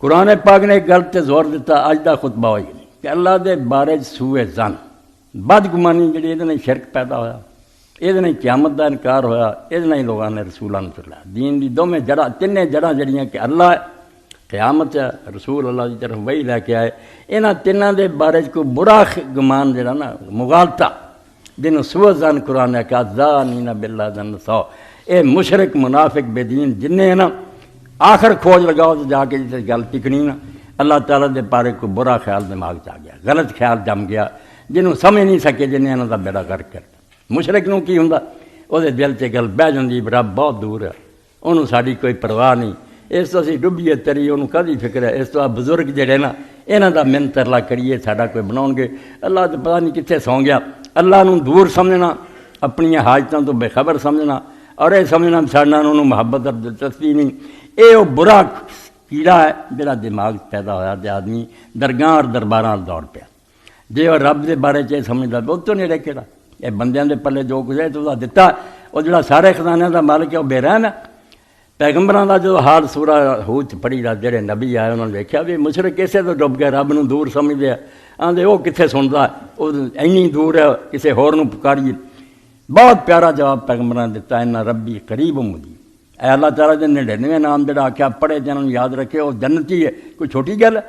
قرآن پاک نے ایک گل تے زور دیتا، اج دا خطبہ ہوئی کہ اللہ دے بارے سوء ظن بدگمانی جڑی یہ شرک پیدا ہویا، یہ قیامت دا انکار ہویا، یہ لوگوں نے رسولوں نے چلایا دین دی دونوں جڑا تین جڑاں جڑیاں کہ اللہ قیامت رسول اللہ کی طرف وہی لے کے آئے، یہاں تینوں دے بارے کوئی برا گمان جڑا نا مغالطہ جنہوں سوء ظن قرآن نے کہا ظانین باللہ ظن سو، اے مشرک منافق بے دین جنہیں نا آخر کھوج لگاؤ تو جا کے جس گل ٹکنی نا اللہ تعالیٰ دے بارے کوئی برا خیال دماغ چ آ گیا، غلط خیال جم گیا جنہوں سمجھ نہیں سکے جنہیں انہوں کا بیڑا غرق کر مشرک نوں کی ہوندا وہ دل سے گل بہ جاندی رب بہت دور ہے، انہوں ساری کوئی پرواہ نہیں، اس تو اسی ڈبیے تری انہوں کدی فکر ہے، اس تو بزرگ جڑے نا یہاں کا من ترلا کریے ساڈا کوئی بناؤ گے، اللہ تو پتہ نہیں کتنے سو گیا، اللہ نوں دور سمجھنا، اپنی حاجتوں تو بے خبر سمجھنا، اور یہ سمجھنا ساڈا انہوں محبت اور دلچسپی نہیں، یہ برا کیڑا ہے جڑا دماغ پیدا ہویا تے آدمی درگاہ اور درباراں دوڑ پیا، جے وہ رب دے بارے چ سمجھدا وہ تو نیڑے کیڑا، یہ بندیاں دے پلے جو کچھ ہے تو دتا، وہ جڑا سارے خزانے دا مالک ہے وہ بے رحم ہے۔ پیغمبراں دا جو حال سورہ ہود پڑھی دا جڑے نبی آئے انہوں نے دیکھا بھی مشرک کیسے تو ڈب گئے، رب نوں دور سمجھدے آندے وہ کتنے سندا، وہ اینی دور ہے کسے ہور نوں پکاریے۔ بہت پیارا جواب پیغمبراں نے دیتا، ان ربی قریب مجیب، اے اللہ تعالیٰ دے 99 نام جڑا آکھیا پڑھے جنہوں نے یاد رکھے وہ جنتی ہے، کوئی چھوٹی گل ہے،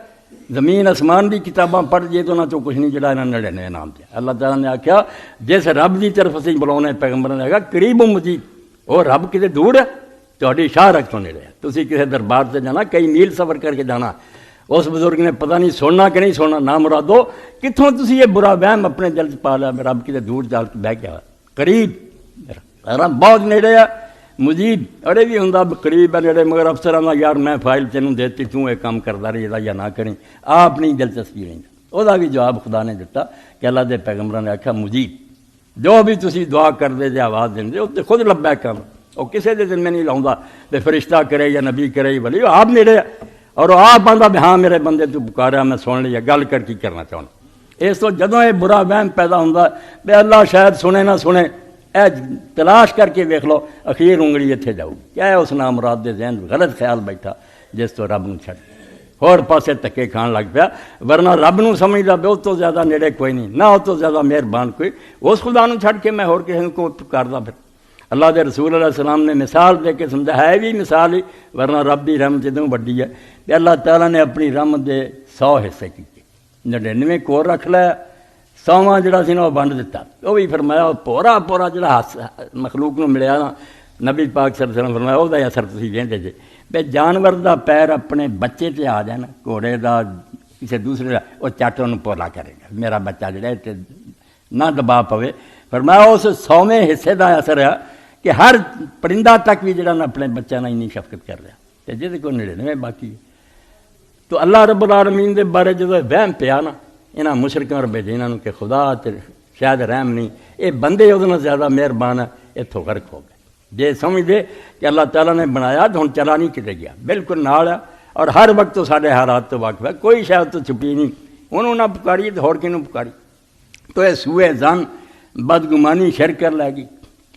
زمین آسمان دی کتاباں پڑھ جے تو نہ تو کچھ نہیں جڑا انہاں 99 نام تے اللہ تعالیٰ نے آکھیا جس رب دی طرف اسی بلاونے پیغمبراں نے کہا قریب مجیب، وہ رب کتے دور ہے تہاڈی شاہ رکھ تو نیڑے ہے، تسی کسی دربار سے جانا کئی میل سفر کر کے جانا، اس بزرگ نے پتہ نہیں سننا کہ نہیں سننا، نہ مرادو کتھوں تسی یہ برا وہم اپنے دل چ پا لیا رب کتے دور جا کے بہ گیا، قریب رب بہت نیڑے ہے، مجیب اڑے بھی ہوں قریب ہے نیڑے، مگر افسراں دا یار میں فائل تینوں دیتی توں یہ کام کردا رہی یا نہ کریں، آپ نہیں دلچسپی نہیں، وہ بھی جواب خدا نے دیتا کہ اللہ دے پیغمبراں نے آکھا مجیب جو بھی تسی دعا کر دے جے آواز دیں دے وہ خود لبا کام، وہ کسے دے دل میں نہیں لاؤں کہ فرشتہ کرے یا نبی کرے یا ولی، آپ نیڑے اور وہ آپ آندا بھی ہاں میرے بندے تو پکارا میں سن لیا گل کر کی کرنا چاہنا، اس تو جدوں یہ برا وہم پیدا ہوندا بھی اللہ شاید سنے نہ سنے، اے تلاش کر کے ویکھ لو اخیر انگلی اتنے جاؤ کیا ہے اس نام مراد دے ذہن غلط خیال بیٹھا جس تو رب نوں چھڈ ہور پاسے تکے کھان لگ پیا، ورنہ رب نوں سمجھدا بھی اس تو زیادہ نیڑے کوئی نہیں، نہ اس تو زیادہ مہربان کوئی، اس خدا نوں چھڈ کے میں ہور کسی کو پکاردا پھر۔ اللہ دے رسول علیہ السلام نے مثال دے کے سمجھا ہے بھی مثال ہی، ورنہ رب دی رحمت اتنی بڑی ہے کہ اللہ تعالیٰ نے اپنی رحمت دے 100 حصے کیتے، 99 کور رکھ لیا، 100واں جڑا سی نا وہ ونڈ دیتا، وہ بھی فرمایا پورا پورا جڑا مخلوق نوں ملیا نا نبی پاک صلی اللہ علیہ وسلم فرمایا وہ اثر تسی ویندے جے بے جانور دا پیر اپنے بچے تے آ جائے نا، گھوڑے دا کسی دوسرے دا وہ چٹ انہوں پولا کرے گا، میرا بچہ جڑا ہے نہ دبا پوے، فرمایا اس 100ویں حصے دا اثر ہے کہ ہر پرندہ تک بھی جڑا نا اپنے بچہ نہ اتنی شفقت کر رہا تے جے کوئی 99 باقی ہے۔ تو اللہ رب العالمین دے بارے جدوں وہم پیا نا انہاں مشرکاں اور بے دیناں نوں کہ خدا تے شاید رحم نہیں، یہ بندے اودے نال زیادہ مہربان ہے، اتھوں غرق ہو گئے، جے سمجھ دے کہ اللہ تعالیٰ نے بنایا تو ہن چلا نہیں کتے گیا، بالکل نال ہے اور ہر وقت تو سارے حالات تو واقف ہے، کوئی شاید تو چھپی نہیں، انہوں نہ پکاری تو ہور کینوں پکاری، تو یہ سوء ظن بدگمانی شرک کر لے گی،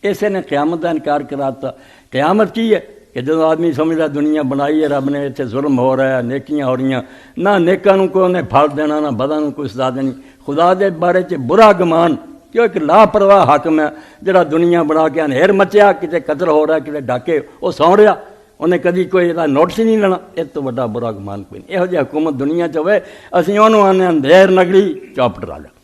اسے نے قیامت کا انکار کراتا۔ قیامت کی ہے کہ جب آدمی سمجھتا دنیا بنائی ہے رب نے، اتنے ظلم ہو رہا ہے، نیکیاں ہو رہی ہیں، نہ نیکاں نوں کوئی انہیں پھل دینا نہ بداں نوں کوئی سزا دینی، خدا دے بارے چ برا گمان کیوں ایک لاپرواہ حاکم ہے جڑا دنیا بنا کے انہیر مچیا، کتے قتل ہو رہا ہے، کتے ڈاکے وہ سو رہا، انہیں کدی کوئی نوٹس ہی نہیں لینا، اس تو بڑا برا گمان کوئی نہیں۔ یہو جی حکومت دنیا چ ہوئے اسی انہوں آنے اندھیر نگری چوپٹ راجا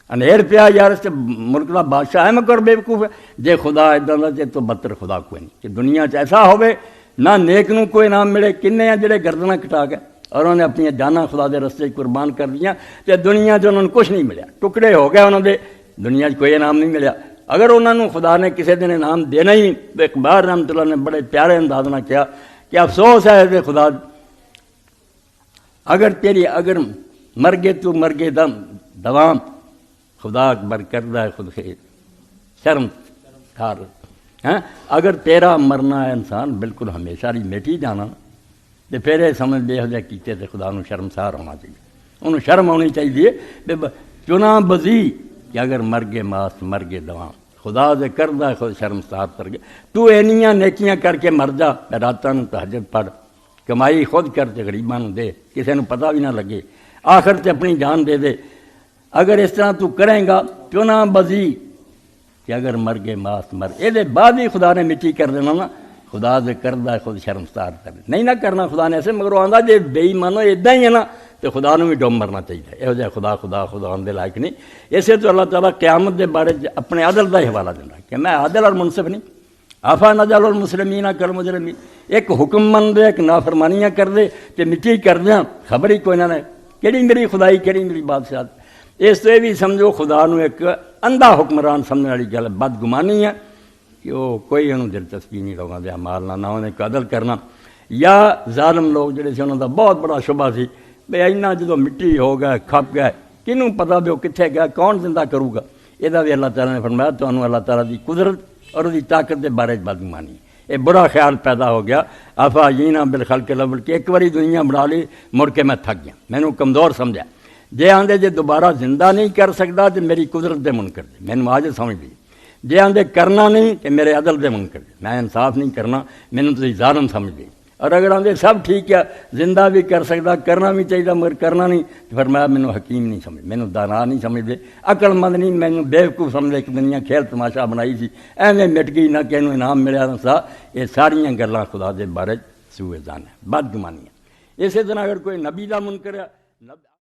انہیر پیا یار، اس ملک کا بادشاہ ہے مگر بیوقوف ہے، جے خدا ادا کا تو بدتر خدا کوئی نہیں کہ دنیا چ ایسا ہوئے نہ نیک نوں کوئی نام ملے، کنے ہیں جڑے گردناں کٹا گئے اور انہوں نے اپنی جاناں خدا دے رستے قربان کر دیا تے دنیا چ انہوں نے کچھ نہیں ملیا، ٹکڑے ہو گئے انہوں دے، دنیا چ کوئی انعام نہیں ملیا۔ اگر انہوں نے خدا نے کسی دن انعام دینا ہی تو اقبال رحمۃ اللہ نے بڑے پیارے انداز نہ کیا کہ افسوس ہے کہ خدا اگر مر گئے تو مر گئے دوام، خدا اکبر کردہ ہے خود خیر شرم کھار، اگر تیرا مرنا ہے انسان بالکل ہمیشہ ہی میٹھی جانا تو پھر یہ سمجھ بے ہو کیتے تو خدا نو شرمسار ہونا چاہیے، انہوں شرم ہونی چاہیے چنا بزی کہ اگر مر گئے ماس مر گئے دوام، خدا دے کردہ خود شرمسار کر گئے، تو اینیاں نیکیاں کر کے مر جا، راتاں نو تہجد پڑھ، کمائی خود کر تے غریباں نوں دے، کسے نوں پتہ بھی نہ لگے، آخر تے اپنی جان دے دے۔ اگر اس طرح تو کریں گا کیوں نہ بزی کہ اگر مر گئے ماس مر، یہ بعد ہی خدا نے مٹی کر دینا نا، خدا دے کردہ خود شرمسار کر نہیں نہ کرنا خدا نے ایسے، مگر وہ آندا جے بے ایمانو ادا ہی ہے نا تو خدا نوں بھی ڈوب مرنا چاہیے، یہو جہا خدا آن دے لائق نہیں۔ اسے تو اللہ تعالیٰ قیامت دے بارے اپنے عدل دا ہی حوالہ دینا کہ میں عادل اور منصف نہیں، آفا نجعل المسلمین کالمجرمین، ایک حکم من دے ایک نافرمانیاں کر دے تے مٹی کر دیاں، خبر ہی کوئی نہ رہے کہڑی میری خدائی کہڑی میری بادشاہت۔ اس تو یہ بھی سمجھو خدا نو ایک اندھا حکمران سمجھنے والی گل بدگمانی ہے کہ وہ کوئی انہوں دلچسپی نہیں لوگوں دے اعمال نہ انہیں قدر کرنا، یا ظالم لوگ جڑے سے انہوں دا بہت بڑا شبہ سی بے اینا جدو مٹی ہو گئے کھپ گئے کنوں پتہ بھی وہ کتنے گیا کون زندہ کروں گا، یہ بھی اللہ تعالیٰ نے فرمایا تو انہوں اللہ تعالیٰ دی قدرت اور دی طاقت دے بارے بدگمانی، یہ برا خیال پیدا ہو گیا۔ آفا جینا بالخلق الاول کہ ایک باری دنیا بنا لی مڑ کے میں تھک گیا، میں نے کمزور سمجھا، جے آندے جے دوبارہ زندہ نہیں کر سکتا تو میری قدرت دے منکر دے، میں نے آج سمجھ لی، جے آندے کرنا نہیں کہ میرے عدل دے منکر دے، میں انصاف نہیں کرنا میں نے تو ظالم سمجھ لی، اور اگر آندے سب ٹھیک ہے زندہ بھی کر سکتا کرنا بھی چاہیے مگر کرنا نہیں تو فرمایا مینوں حکیم نہیں سمجھ، مینوں دانا نہیں سمجھ دے، عقل مند نہیں، مینوں بیوقوف سمجھ دے، ایک دنیا کھیل تماشا بنائی سی ایویں مٹ گئی نہ کہ انہوں انعام ملیا نہ سا، یہ ساریاں گلاں خدا دے بارے سوء ظن ہے بدگمانی ہے۔ اسی طرح اگر کوئی نبی دا منکر ہے